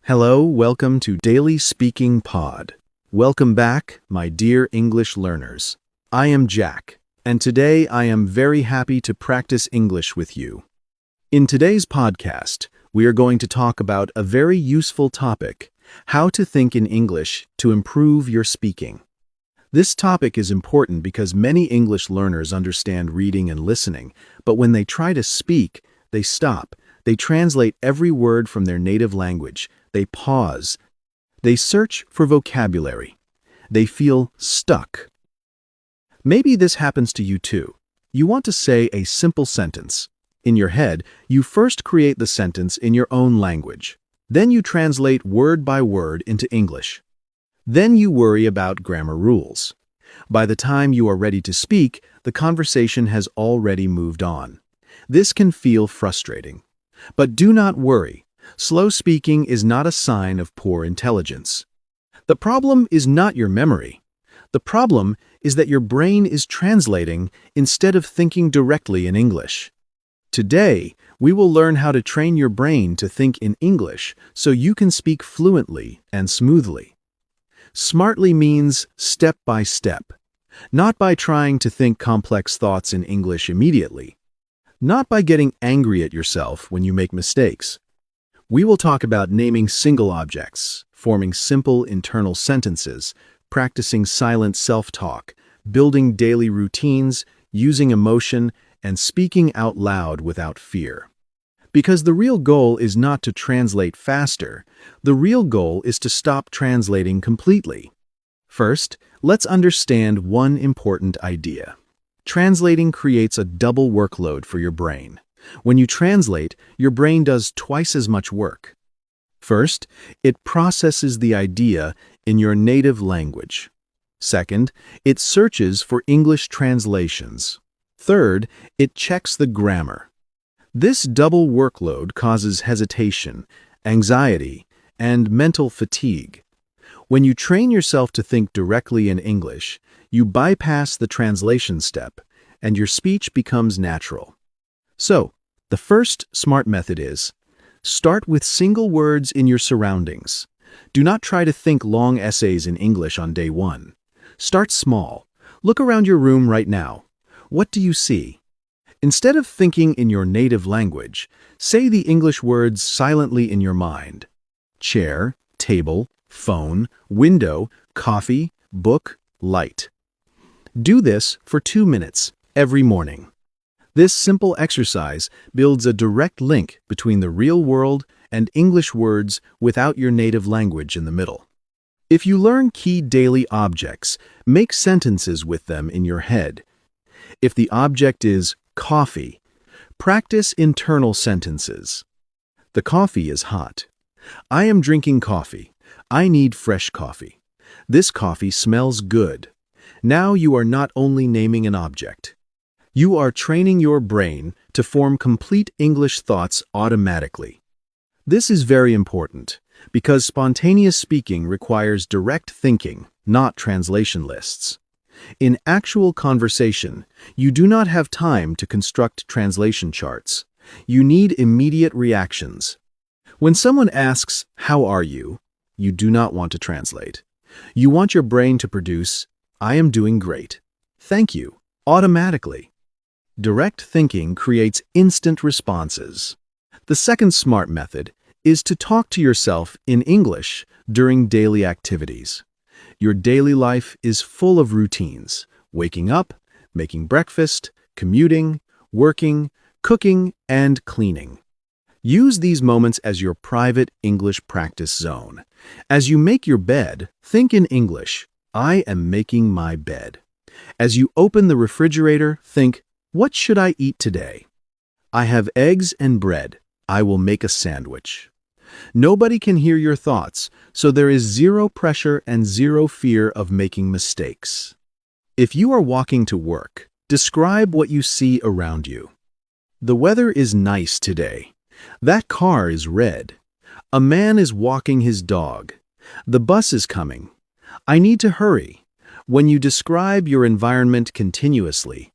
Hello, welcome to Daily Speaking Pod. Welcome back, my dear English learners. I am Jack, and today I am very happy to practice English with you. In today's podcast, we are going to talk about a very useful topic, how to think in English to improve your speaking. This topic is important because many English learners understand reading and listening, but when they try to speak, they stop. They translate every word from their native language. They pause. They search for vocabulary. They feel stuck. Maybe this happens to you too. You want to say a simple sentence. In your head, you first create the sentence in your own language. Then you translate word by word into English. Then you worry about grammar rules. By the time you are ready to speak, the conversation has already moved on. This can feel frustrating. But do not worry. Slow speaking is not a sign of poor intelligence. The problem is not your memory. The problem is that your brain is translating instead of thinking directly in English. Today, we will learn how to train your brain to think in English so you can speak fluently and smoothly. Smartly means step by step, not by trying to think complex thoughts in English immediately, not by getting angry at yourself when you make mistakes. We will talk about naming single objects, forming simple internal sentences, practicing silent self-talk, building daily routines, using emotion, and speaking out loud without fear. Because the real goal is not to translate faster, the real goal is to stop translating completely. First, let's understand one important idea. Translating creates a double workload for your brain. When you translate, your brain does twice as much work. First, it processes the idea in your native language. Second, it searches for English translations. Third, it checks the grammar. This double workload causes hesitation, anxiety, and mental fatigue. When you train yourself to think directly in English, you bypass the translation step, and your speech becomes natural. So, the first smart method is, start with single words in your surroundings. Do not try to think long essays in English on day one. Start small. Look around your room right now. What do you see? Instead of thinking in your native language, say the English words silently in your mind. Chair, table, phone, window, coffee, book, light. Do this for 2 minutes every morning. This simple exercise builds a direct link between the real world and English words without your native language in the middle. If you learn key daily objects, make sentences with them in your head. If the object is coffee, practice internal sentences. The coffee is hot. I am drinking coffee. I need fresh coffee. This coffee smells good. Now you are not only naming an object. You are training your brain to form complete English thoughts automatically. This is very important because spontaneous speaking requires direct thinking, not translation lists. In actual conversation, you do not have time to construct translation charts. You need immediate reactions. When someone asks, "How are you?" you do not want to translate. You want your brain to produce, "I am doing great. Thank you," automatically. Direct thinking creates instant responses. The second smart method is to talk to yourself in English during daily activities. Your daily life is full of routines: waking up, making breakfast, commuting, working, cooking, and cleaning. Use these moments as your private English practice zone. As you make your bed, think in English, "I am making my bed." As you open the refrigerator, think, "What should I eat today?" "I have eggs and bread. I will make a sandwich." Nobody can hear your thoughts, so there is zero pressure and zero fear of making mistakes. If you are walking to work, describe what you see around you. The weather is nice today. That car is red. A man is walking his dog. The bus is coming. I need to hurry. When you describe your environment continuously,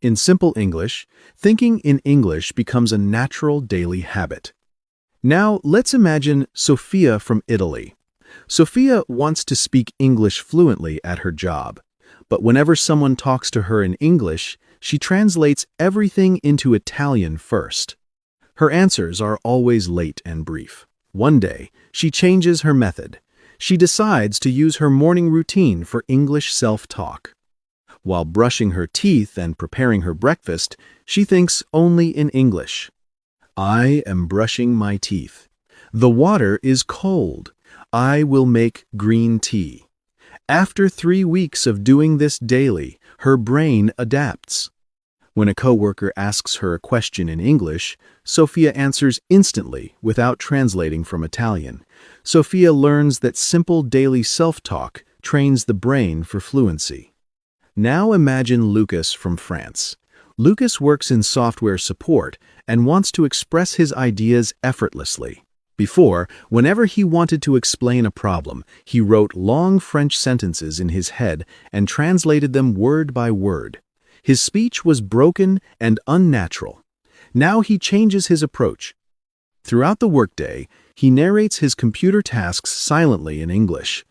in simple English, thinking in English becomes a natural daily habit. Now, let's imagine Sophia from Italy. Sophia wants to speak English fluently at her job, but whenever someone talks to her in English, she translates everything into Italian first. Her answers are always late and brief. One day, she changes her method. She decides to use her morning routine for English self-talk. While brushing her teeth and preparing her breakfast, she thinks only in English. I am brushing my teeth. The water is cold. I will make green tea. After 3 weeks of doing this daily, her brain adapts. When a coworker asks her a question in English, Sophia answers instantly without translating from Italian. Sophia learns that simple daily self-talk trains the brain for fluency. Now imagine Lucas from France. Lucas works in software support and wants to express his ideas effortlessly. Before, whenever he wanted to explain a problem, he wrote long French sentences in his head and translated them word by word. His speech was broken and unnatural. Now he changes his approach. Throughout the workday, he narrates his computer tasks silently in English.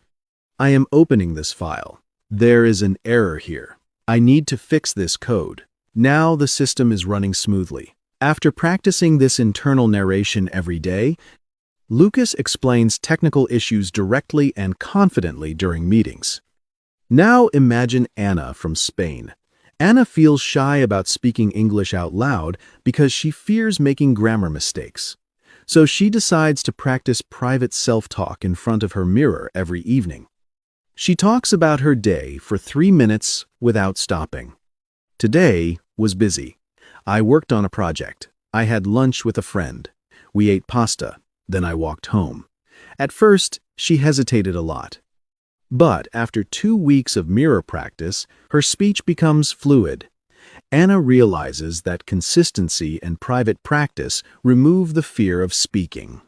I am opening this file. There is an error here. I need to fix this code. Now the system is running smoothly. After practicing this internal narration every day, Lucas explains technical issues directly and confidently during meetings. Now imagine Anna from Spain. Anna feels shy about speaking English out loud because she fears making grammar mistakes. So she decides to practice private self-talk in front of her mirror every evening. She talks about her day for 3 minutes without stopping. Today was busy. I worked on a project. I had lunch with a friend. We ate pasta. Then I walked home. At first, she hesitated a lot. But after 2 weeks of mirror practice, her speech becomes fluid. Anna realizes that consistency and private practice remove the fear of speaking.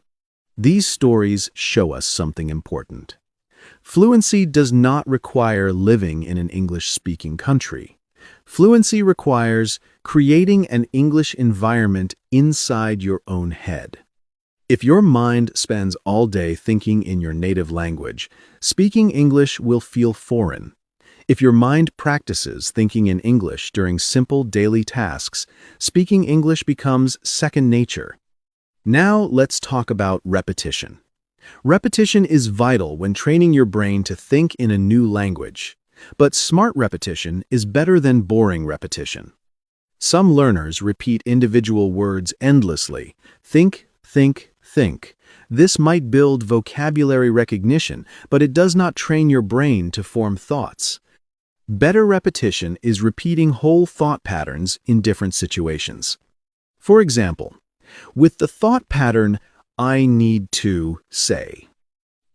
These stories show us something important. Fluency does not require living in an English-speaking country. Fluency requires creating an English environment inside your own head. If your mind spends all day thinking in your native language, speaking English will feel foreign. If your mind practices thinking in English during simple daily tasks, speaking English becomes second nature. Now let's talk about repetition. Repetition is vital when training your brain to think in a new language. But smart repetition is better than boring repetition. Some learners repeat individual words endlessly. Think, think, think. This might build vocabulary recognition, but it does not train your brain to form thoughts. Better repetition is repeating whole thought patterns in different situations. For example, with the thought pattern, I need to say,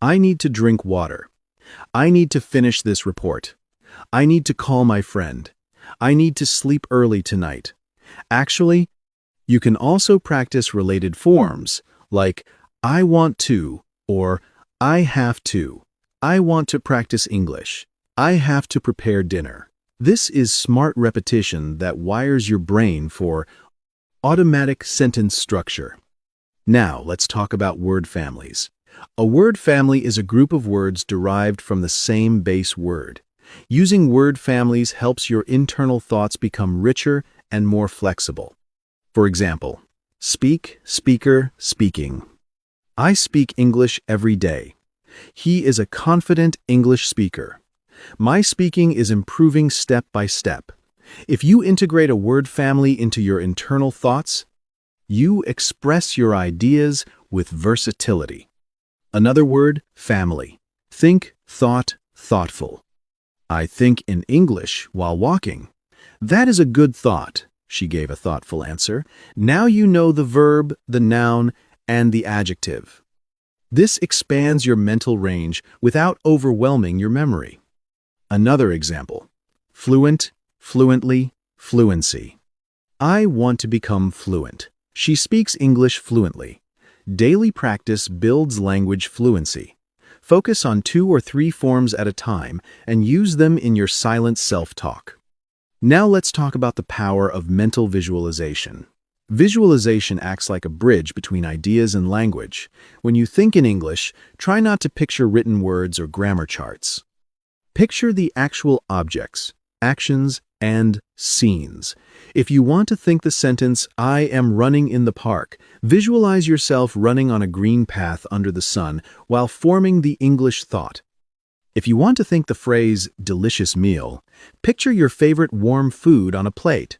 I need to drink water. I need to finish this report. I need to call my friend. I need to sleep early tonight. Actually, you can also practice related forms, like I want to or I have to. I want to practice English. I have to prepare dinner. This is smart repetition that wires your brain for automatic sentence structure. Now, let's talk about word families. A word family is a group of words derived from the same base word. Using word families helps your internal thoughts become richer and more flexible. For example, speak, speaker, speaking. I speak English every day. He is a confident English speaker. My speaking is improving step by step. If you integrate a word family into your internal thoughts, you express your ideas with versatility. Another word, family. Think, thought, thoughtful. I think in English while walking. That is a good thought, she gave a thoughtful answer. Now you know the verb, the noun, and the adjective. This expands your mental range without overwhelming your memory. Another example, fluent, fluently, fluency. I want to become fluent. She speaks English fluently. Daily practice builds language fluency. Focus on 2 or 3 forms at a time and use them in your silent self-talk. Now let's talk about the power of mental visualization. Visualization acts like a bridge between ideas and language. When you think in English, try not to picture written words or grammar charts. Picture the actual objects, actions, and scenes. If you want to think the sentence, "I am running in the park," visualize yourself running on a green path under the sun while forming the English thought. If you want to think the phrase, "delicious meal," picture your favorite warm food on a plate.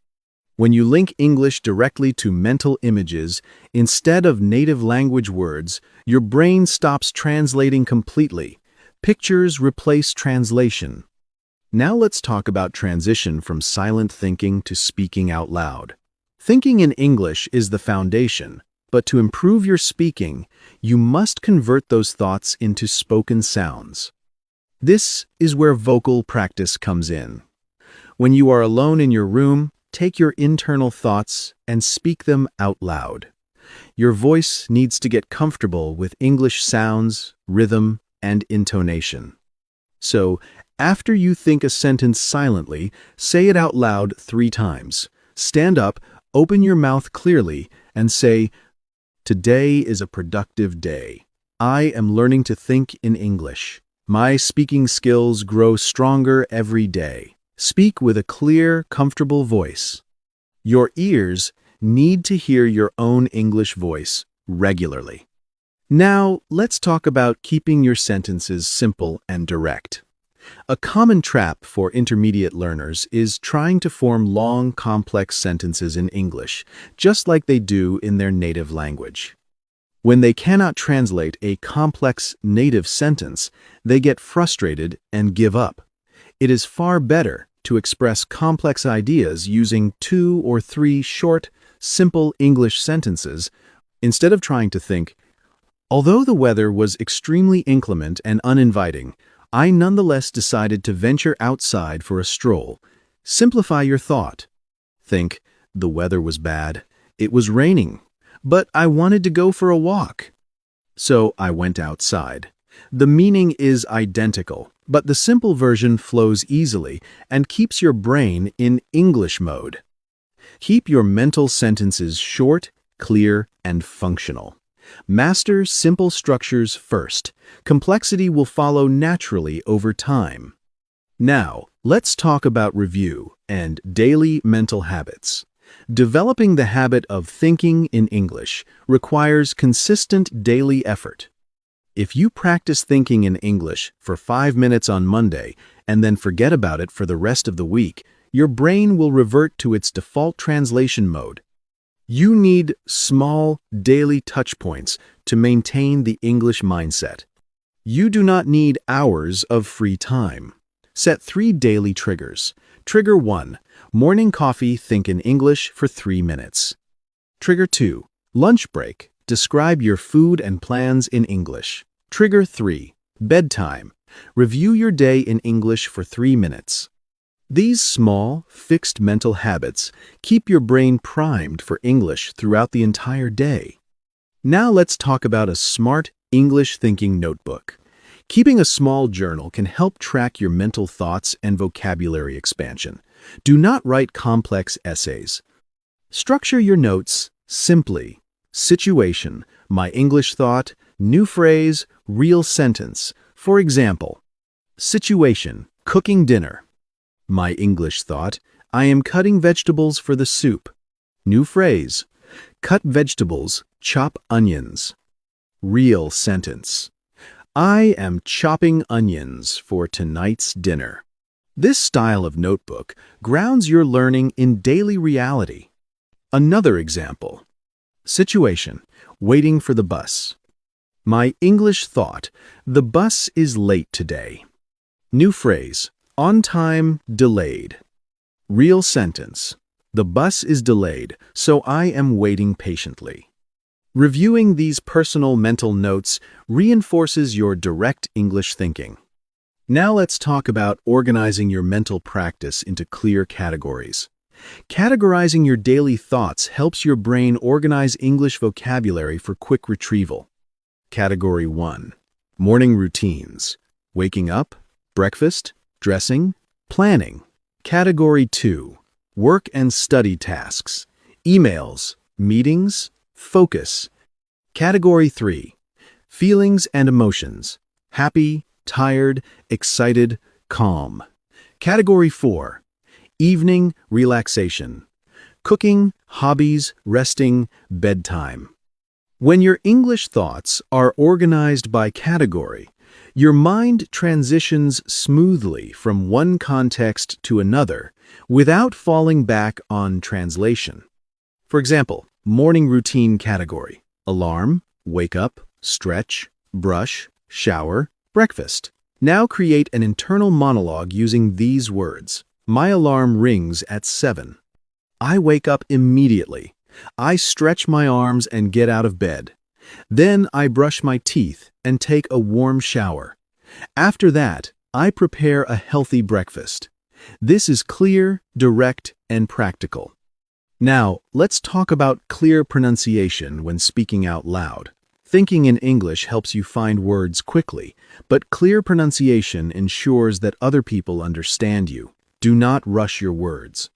When you link English directly to mental images, instead of native language words, your brain stops translating completely. Pictures replace translation. Now let's talk about transition from silent thinking to speaking out loud. Thinking in English is the foundation, but to improve your speaking, you must convert those thoughts into spoken sounds. This is where vocal practice comes in. When you are alone in your room, take your internal thoughts and speak them out loud. Your voice needs to get comfortable with English sounds, rhythm, and intonation. So, after you think a sentence silently, say it out loud 3 times. Stand up, open your mouth clearly, and say, "Today is a productive day. I am learning to think in English. My speaking skills grow stronger every day." Speak with a clear, comfortable voice. Your ears need to hear your own English voice regularly. Now, let's talk about keeping your sentences simple and direct. A common trap for intermediate learners is trying to form long, complex sentences in English, just like they do in their native language. When they cannot translate a complex native sentence, they get frustrated and give up. It is far better to express complex ideas using 2 or 3 short, simple English sentences instead of trying to think, "Although the weather was extremely inclement and uninviting, I nonetheless decided to venture outside for a stroll." Simplify your thought. Think, "The weather was bad. It was raining, but I wanted to go for a walk, so I went outside." The meaning is identical, but the simple version flows easily and keeps your brain in English mode. Keep your mental sentences short, clear, and functional. Master simple structures first. Complexity will follow naturally over time. Now, let's talk about review and daily mental habits. Developing the habit of thinking in English requires consistent daily effort. If you practice thinking in English for 5 minutes on Monday and then forget about it for the rest of the week, your brain will revert to its default translation mode. You need small, daily touch points to maintain the English mindset. You do not need hours of free time. Set 3 daily triggers. Trigger 1, morning coffee, think in English for 3 minutes. Trigger 2, lunch break, describe your food and plans in English. Trigger 3, bedtime, review your day in English for 3 minutes. These small, fixed mental habits keep your brain primed for English throughout the entire day. Now let's talk about a smart English thinking notebook. Keeping a small journal can help track your mental thoughts and vocabulary expansion. Do not write complex essays. Structure your notes simply. Situation, my English thought, new phrase, real sentence. For example, situation, cooking dinner. My English thought, I am cutting vegetables for the soup. New phrase, cut vegetables, chop onions. Real sentence, I am chopping onions for tonight's dinner. This style of notebook grounds your learning in daily reality. Another example. Situation, waiting for the bus. My English thought, the bus is late today. New phrase, on time, delayed. Real sentence, the bus is delayed, so I am waiting patiently. Reviewing these personal mental notes reinforces your direct English thinking. Now let's talk about organizing your mental practice into clear categories. Categorizing your daily thoughts helps your brain organize English vocabulary for quick retrieval. Category 1. Morning routines. Waking up, breakfast, dressing, planning. Category 2. Work and study tasks. Emails, meetings, focus. Category 3. Feelings and emotions. Happy, tired, excited, calm. Category 4. Evening, relaxation. Cooking, hobbies, resting, bedtime. When your English thoughts are organized by category, your mind transitions smoothly from one context to another without falling back on translation. For example, morning routine category: alarm, wake up, stretch, brush, shower, breakfast. Now create an internal monologue using these words. My alarm rings at 7. I wake up immediately. I stretch my arms and get out of bed. Then I brush my teeth and take a warm shower. After that, I prepare a healthy breakfast. This is clear, direct, and practical. Now, let's talk about clear pronunciation when speaking out loud. Thinking in English helps you find words quickly, but clear pronunciation ensures that other people understand you. Do not rush your words.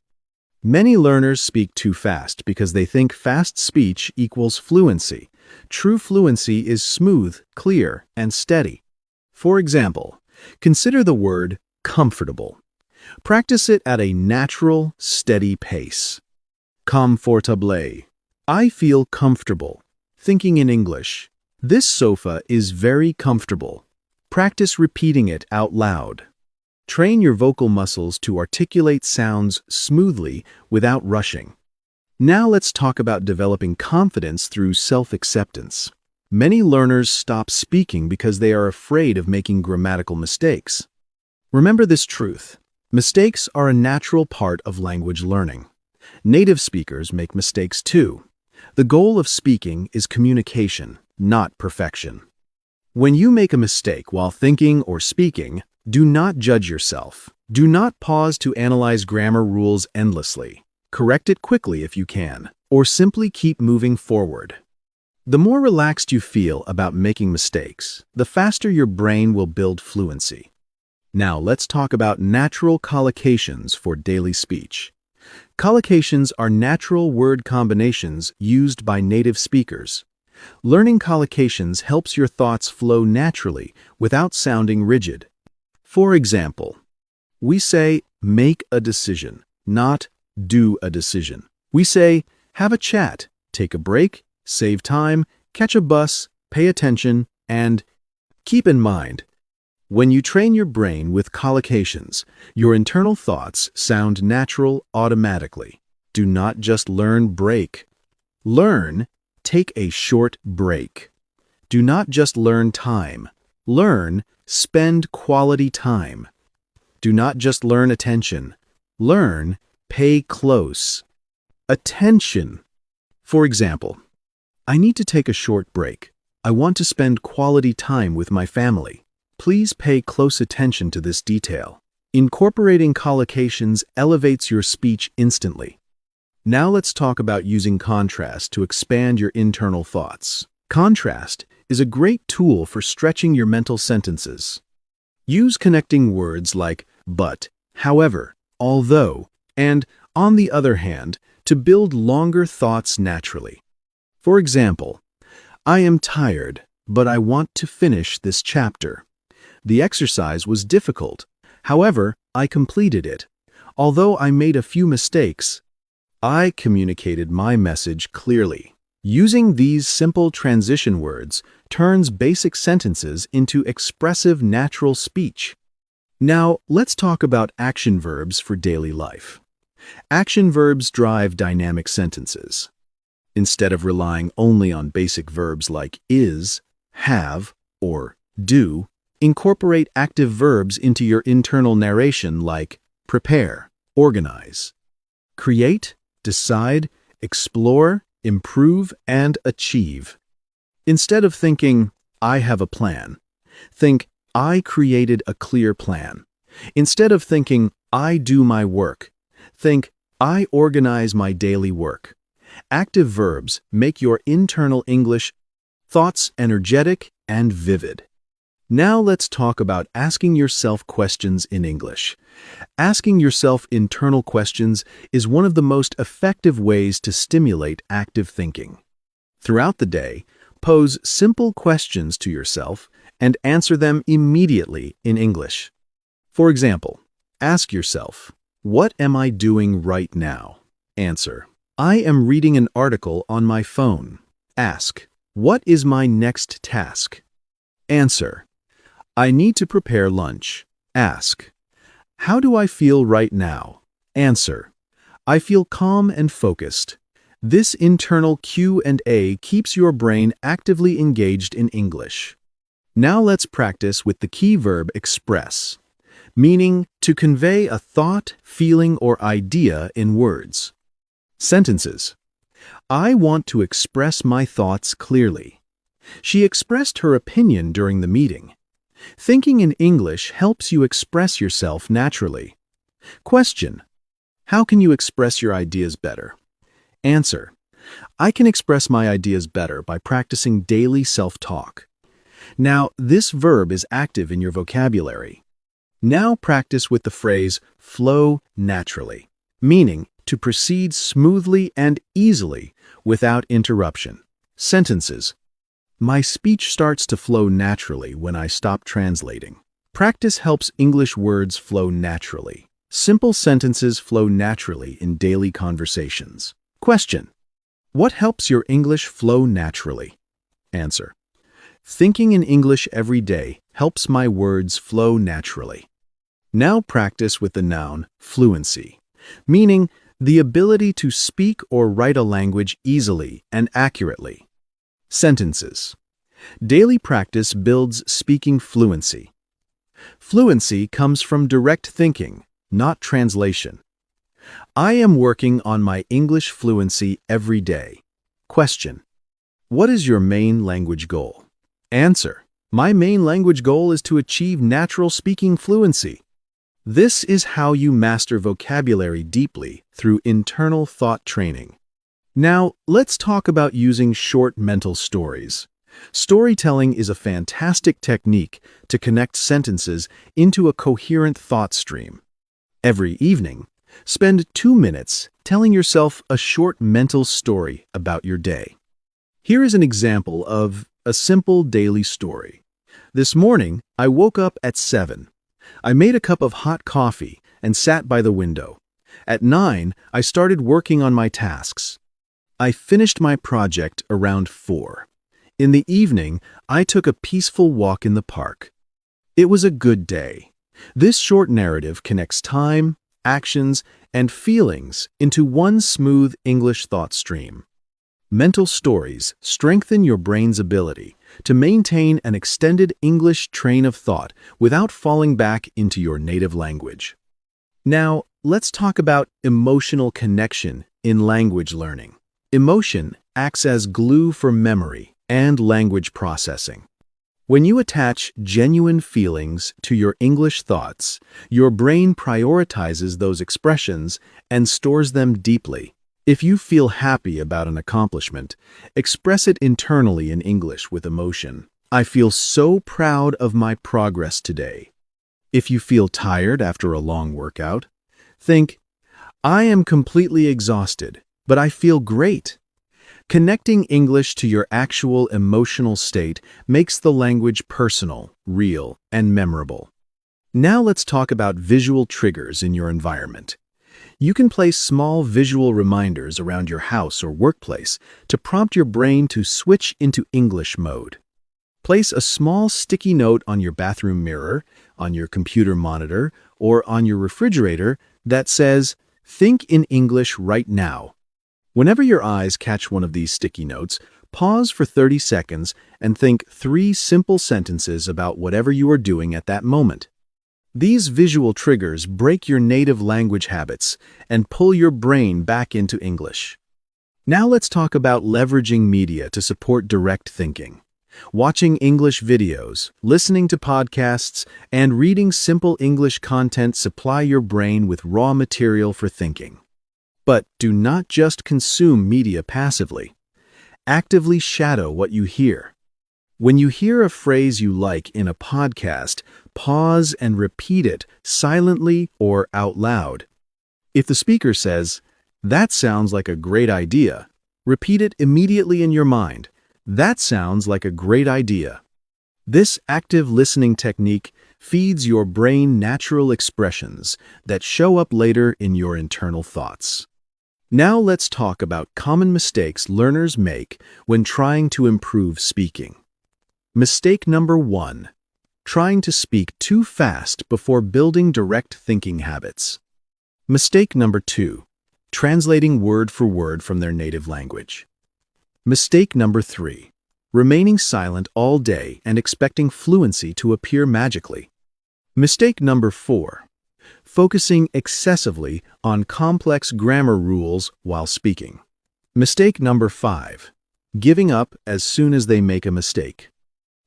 Many learners speak too fast because they think fast speech equals fluency. True fluency is smooth, clear, and steady. For example, consider the word comfortable. Practice it at a natural, steady pace. Comfortable. I feel comfortable. Thinking in English, this sofa is very comfortable. Practice repeating it out loud. Train your vocal muscles to articulate sounds smoothly without rushing. Now let's talk about developing confidence through self-acceptance. Many learners stop speaking because they are afraid of making grammatical mistakes. Remember this truth: mistakes are a natural part of language learning. Native speakers make mistakes too. The goal of speaking is communication, not perfection. When you make a mistake while thinking or speaking, do not judge yourself. Do not pause to analyze grammar rules endlessly. Correct it quickly if you can, or simply keep moving forward. The more relaxed you feel about making mistakes, the faster your brain will build fluency. Now let's talk about natural collocations for daily speech. Collocations are natural word combinations used by native speakers. Learning collocations helps your thoughts flow naturally without sounding rigid. For example, we say make a decision, not do a decision. We say have a chat, take a break, save time, catch a bus, pay attention, and keep in mind. When you train your brain with collocations, your internal thoughts sound natural automatically. Do not just learn break. Learn, take a short break. Do not just learn time. Learn, spend quality time. Do not just learn attention. Learn, pay close attention. For example, I need to take a short break. I want to spend quality time with my family. Please pay close attention to this detail. Incorporating collocations elevates your speech instantly. Now let's talk about using contrast to expand your internal thoughts. Contrast is a great tool for stretching your mental sentences. Use connecting words like but, however, although, and on the other hand to build longer thoughts naturally. For example, I am tired, but I want to finish this chapter. The exercise was difficult. However, I completed it. Although I made a few mistakes, I communicated my message clearly. Using these simple transition words turns basic sentences into expressive natural speech. Now, let's talk about action verbs for daily life. Action verbs drive dynamic sentences. Instead of relying only on basic verbs like is, have, or do, incorporate active verbs into your internal narration like prepare, organize, create, decide, explore, improve, and achieve. Instead of thinking, I have a plan, think, I created a clear plan. Instead of thinking, I do my work, think, I organize my daily work. Active verbs make your internal English thoughts energetic and vivid. Now let's talk about asking yourself questions in English. Asking yourself internal questions is one of the most effective ways to stimulate active thinking. Throughout the day, pose simple questions to yourself and answer them immediately in English. For example, ask yourself, "What am I doing right now?" Answer, "I am reading an article on my phone." Ask, "What is my next task?" Answer, "I need to prepare lunch." Ask, "How do I feel right now?" Answer, "I feel calm and focused." This internal Q&A keeps your brain actively engaged in English. Now let's practice with the key verb express, meaning to convey a thought, feeling, or idea in words. Sentences. I want to express my thoughts clearly. She expressed her opinion during the meeting. Thinking in English helps you express yourself naturally. Question. How can you express your ideas better? Answer. I can express my ideas better by practicing daily self-talk. Now, this verb is active in your vocabulary. Now practice with the phrase flow naturally, meaning to proceed smoothly and easily without interruption. Sentences. My speech starts to flow naturally when I stop translating. Practice helps English words flow naturally. Simple sentences flow naturally in daily conversations. Question. What helps your English flow naturally? Answer. Thinking in English every day helps my words flow naturally. Now practice with the noun fluency, meaning the ability to speak or write a language easily and accurately. Sentences. Daily practice builds speaking fluency. Fluency comes from direct thinking, not translation. I am working on my English fluency every day. Question. What is your main language goal? Answer. My main language goal is to achieve natural speaking fluency. This is how you master vocabulary deeply through internal thought training. Now, let's talk about using short mental stories. Storytelling is a fantastic technique to connect sentences into a coherent thought stream. Every evening, spend 2 minutes telling yourself a short mental story about your day. Here is an example of a simple daily story. This morning, I woke up at 7. I made a cup of hot coffee and sat by the window. At 9, I started working on my tasks. I finished my project around 4. In the evening, I took a peaceful walk in the park. It was a good day. This short narrative connects time, actions, and feelings into one smooth English thought stream. Mental stories strengthen your brain's ability to maintain an extended English train of thought without falling back into your native language. Now, let's talk about emotional connection in language learning. Emotion acts as glue for memory and language processing. When you attach genuine feelings to your English thoughts, your brain prioritizes those expressions and stores them deeply. If you feel happy about an accomplishment, express it internally in English with emotion. I feel so proud of my progress today. If you feel tired after a long workout, think, I am completely exhausted, but I feel great. Connecting English to your actual emotional state makes the language personal, real, and memorable. Now let's talk about visual triggers in your environment. You can place small visual reminders around your house or workplace to prompt your brain to switch into English mode. Place a small sticky note on your bathroom mirror, on your computer monitor, or on your refrigerator that says, "Think in English right now." Whenever your eyes catch one of these sticky notes, pause for 30 seconds and think 3 simple sentences about whatever you are doing at that moment. These visual triggers break your native language habits and pull your brain back into English. Now let's talk about leveraging media to support direct thinking. Watching English videos, listening to podcasts, and reading simple English content supply your brain with raw material for thinking. But do not just consume media passively. Actively shadow what you hear. When you hear a phrase you like in a podcast, pause and repeat it silently or out loud. If the speaker says, "That sounds like a great idea," repeat it immediately in your mind. "That sounds like a great idea." This active listening technique feeds your brain natural expressions that show up later in your internal thoughts. Now let's talk about common mistakes learners make when trying to improve speaking. Mistake number 1. Trying to speak too fast before building direct thinking habits. Mistake number 2. Translating word for word from their native language. Mistake number 3. Remaining silent all day and expecting fluency to appear magically. Mistake number 4. Focusing excessively on complex grammar rules while speaking. Mistake number 5. Giving up as soon as they make a mistake.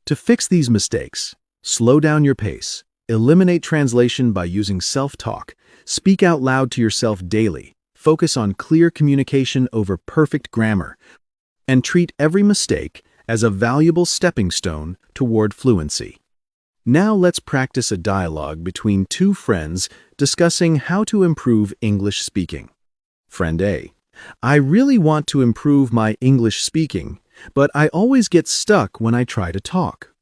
To fix these mistakes, slow down your pace, eliminate translation by using self-talk, speak out loud to yourself daily, focus on clear communication over perfect grammar, and treat every mistake as a valuable stepping stone toward fluency. Now let's practice a dialogue between two friends discussing how to improve English speaking. Friend A: I really want to improve my English speaking, but I always get stuck when I try to talk.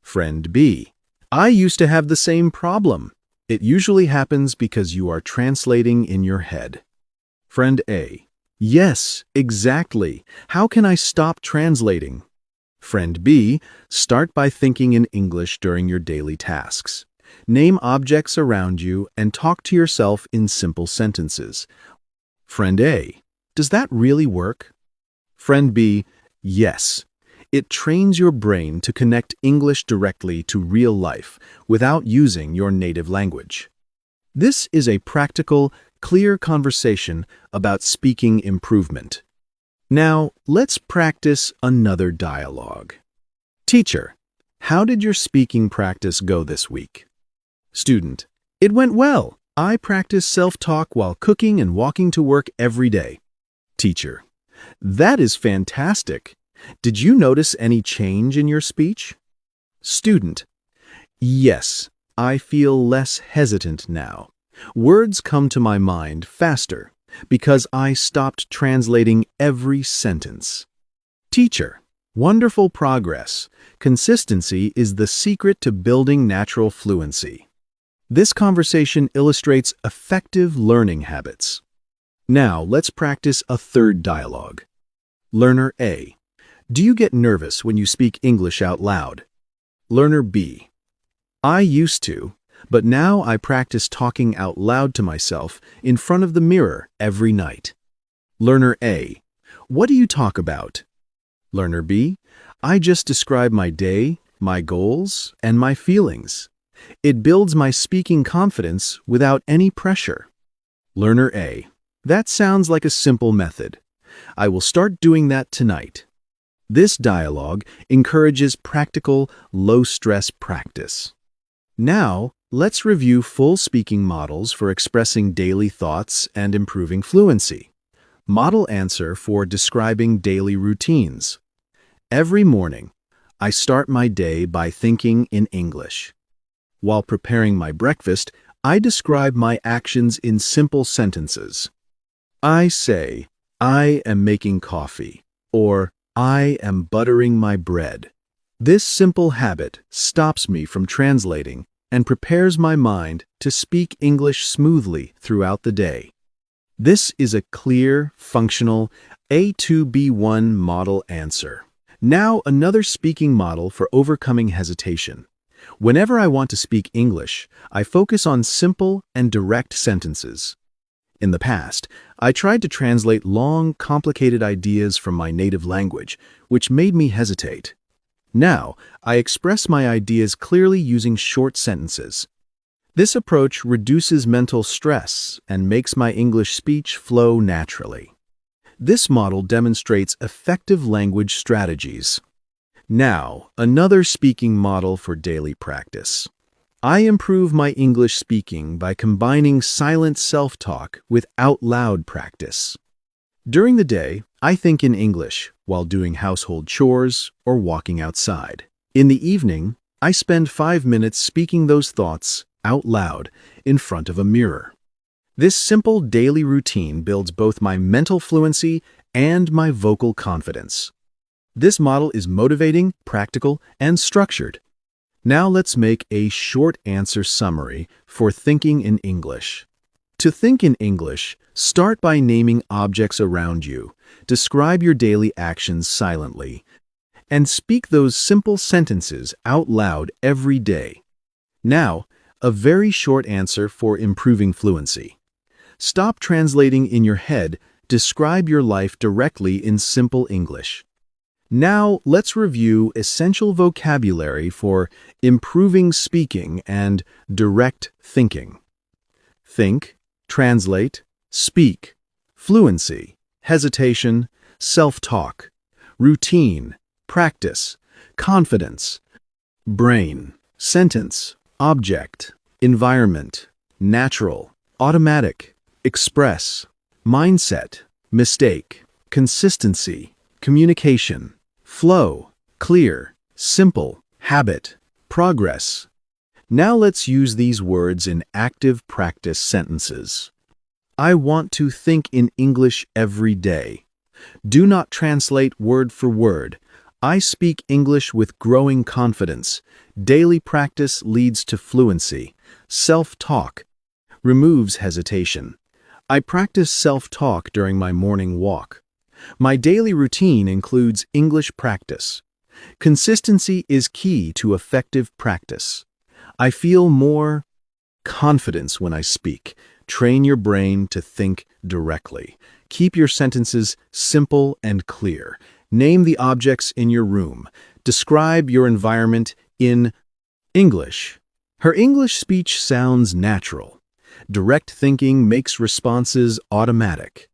Friend B: I used to have the same problem. It usually happens because you are translating in your head. Friend A: Yes, exactly. How can I stop translating? Friend B: Start by thinking in English during your daily tasks. Name objects around you and talk to yourself in simple sentences. Friend A: Does that really work? Friend B: Yes. It trains your brain to connect English directly to real life without using your native language. This is a practical, clear conversation about speaking improvement. Now, let's practice another dialogue. Teacher: How did your speaking practice go this week? Student: It went well. I practice self-talk while cooking and walking to work every day. Teacher: That is fantastic. Did you notice any change in your speech? Student: Yes, I feel less hesitant now. Words come to my mind faster because I stopped translating every sentence. Teacher: Wonderful progress. Consistency is the secret to building natural fluency. This conversation illustrates effective learning habits. Now, let's practice a third dialogue. Learner A: Do you get nervous when you speak English out loud? Learner B: I used to, but now I practice talking out loud to myself in front of the mirror every night. Learner A: What do you talk about? Learner B: I just describe my day, my goals, and my feelings. It builds my speaking confidence without any pressure. Learner A: That sounds like a simple method. I will start doing that tonight. This dialogue encourages practical, low-stress practice. Now, let's review full speaking models for expressing daily thoughts and improving fluency. Model answer for describing daily routines. Every morning, I start my day by thinking in English. While preparing my breakfast, I describe my actions in simple sentences. I say, I am making coffee, or I am buttering my bread. This simple habit stops me from translating and prepares my mind to speak English smoothly throughout the day. This is a clear, functional A2B1 model answer. Now, another speaking model for overcoming hesitation. Whenever I want to speak English, I focus on simple and direct sentences. In the past, I tried to translate long, complicated ideas from my native language, which made me hesitate. Now, I express my ideas clearly using short sentences. This approach reduces mental stress and makes my English speech flow naturally. This model demonstrates effective language strategies. Now, another speaking model for daily practice. I improve my English speaking by combining silent self-talk with out-loud practice. During the day, I think in English while doing household chores or walking outside. In the evening, I spend 5 minutes speaking those thoughts out loud in front of a mirror. This simple daily routine builds both my mental fluency and my vocal confidence. This model is motivating, practical, and structured. Now let's make a short answer summary for thinking in English. To think in English, start by naming objects around you, describe your daily actions silently, and speak those simple sentences out loud every day. Now, a very short answer for improving fluency. Stop translating in your head, describe your life directly in simple English. Now, let's review essential vocabulary for improving speaking and direct thinking. Think, translate, speak, fluency, hesitation, self-talk, routine, practice, confidence, brain, sentence, object, environment, natural, automatic, express, mindset, mistake, consistency, communication, flow, clear, simple, habit, progress. Now let's use these words in active practice sentences. I want to think in English every day. Do not translate word for word. I speak English with growing confidence. Daily practice leads to fluency. Self-talk removes hesitation. I practice self-talk during my morning walk. My daily routine includes English practice. Consistency is key to effective practice. I feel more confidence when I speak. Train your brain to think directly. Keep your sentences simple and clear. Name the objects in your room. Describe your environment in English. Her English speech sounds natural. Direct thinking makes responses automatic.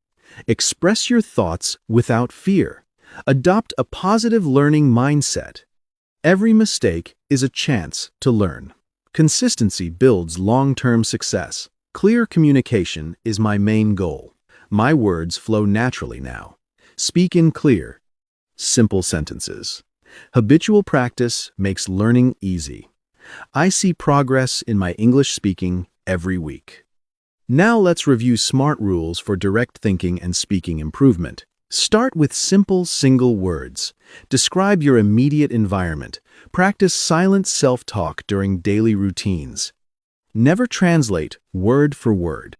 Express your thoughts without fear. Adopt a positive learning mindset. Every mistake is a chance to learn. Consistency builds long-term success. Clear communication is my main goal. My words flow naturally now. Speak in clear, simple sentences. Habitual practice makes learning easy. I see progress in my English speaking every week. Now let's review SMART rules for direct thinking and speaking improvement. Start with simple single words. Describe your immediate environment. Practice silent self-talk during daily routines. Never translate word for word.